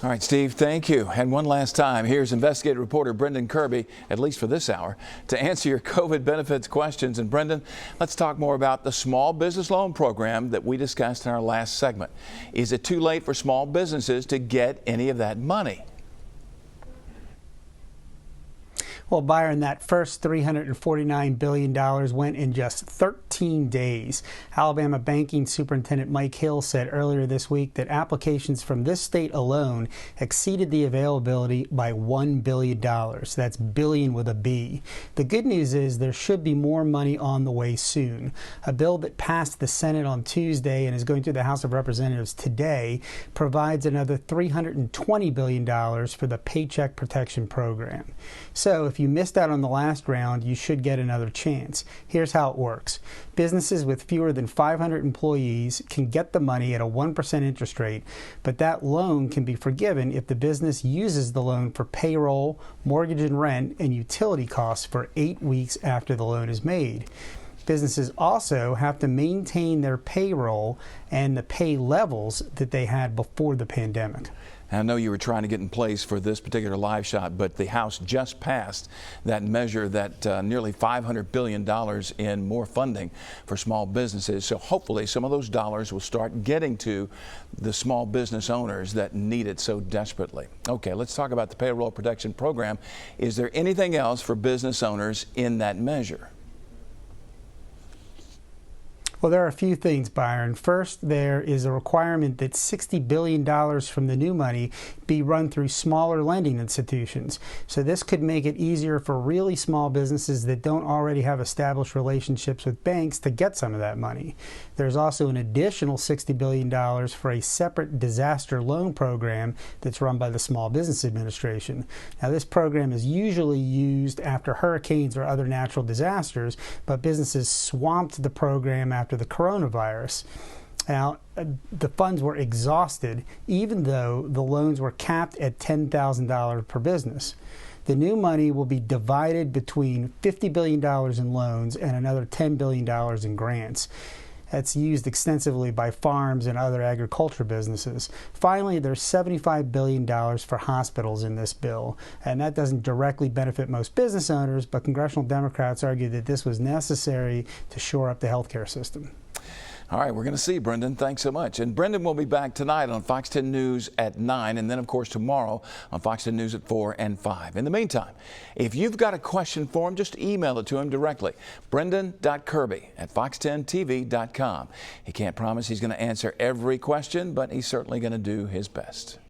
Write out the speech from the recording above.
All right, Steve, thank you. And one last time, here's investigative reporter Brendan Kirby, at least for this hour, to answer your COVID benefits questions. And Brendan, let's talk more about the small business loan program that we discussed in our last segment. Is it too late for small businesses to get any of that money? Well, Byron, that first $349 billion went in just 13 days. Alabama Banking Superintendent Mike Hill said earlier this week that applications from this state alone exceeded the availability by $1 billion. That's billion with a B. The good news is there should be more money on the way soon. A bill that passed the Senate on Tuesday and is going through the House of Representatives today provides another $320 billion for the Paycheck Protection Program. So if you missed out on the last round, you should get another chance. Here's how it works. Businesses with fewer than 500 employees can get the money at a 1% interest rate, but that loan can be forgiven if the business uses the loan for payroll, mortgage and rent, and utility costs for 8 weeks after the loan is made. Businesses also have to maintain their payroll and the pay levels that they had before the pandemic. I know you were trying to get in place for this particular live shot, but the House just passed that measure that nearly $500 billion in more funding for small businesses. So hopefully some of those dollars will start getting to the small business owners that need it so desperately. Okay, let's talk about the Payroll Protection Program. Is there anything else for business owners in that measure? Well, there are a few things, Byron. First, there is a requirement that $60 billion from the new money be run through smaller lending institutions. So this could make it easier for really small businesses that don't already have established relationships with banks to get some of that money. There's also an additional $60 billion for a separate disaster loan program that's run by the Small Business Administration. Now, this program is usually used after hurricanes or other natural disasters, but businesses swamped the program after the coronavirus. Now, the funds were exhausted, even though the loans were capped at $10,000 per business. The new money will be divided between $50 billion in loans and another $10 billion in grants. That's used extensively by farms and other agriculture businesses. Finally, there's $75 billion for hospitals in this bill, and that doesn't directly benefit most business owners, but congressional Democrats argue that this was necessary to shore up the healthcare system. All right, we're going to see Brendan. Thanks so much. And Brendan will be back tonight on Fox 10 News at 9, and then, of course, tomorrow on Fox 10 News at 4 and 5. In the meantime, if you've got a question for him, just email it to him directly, brendan.kirby@fox10tv.com. He can't promise he's going to answer every question, but he's certainly going to do his best.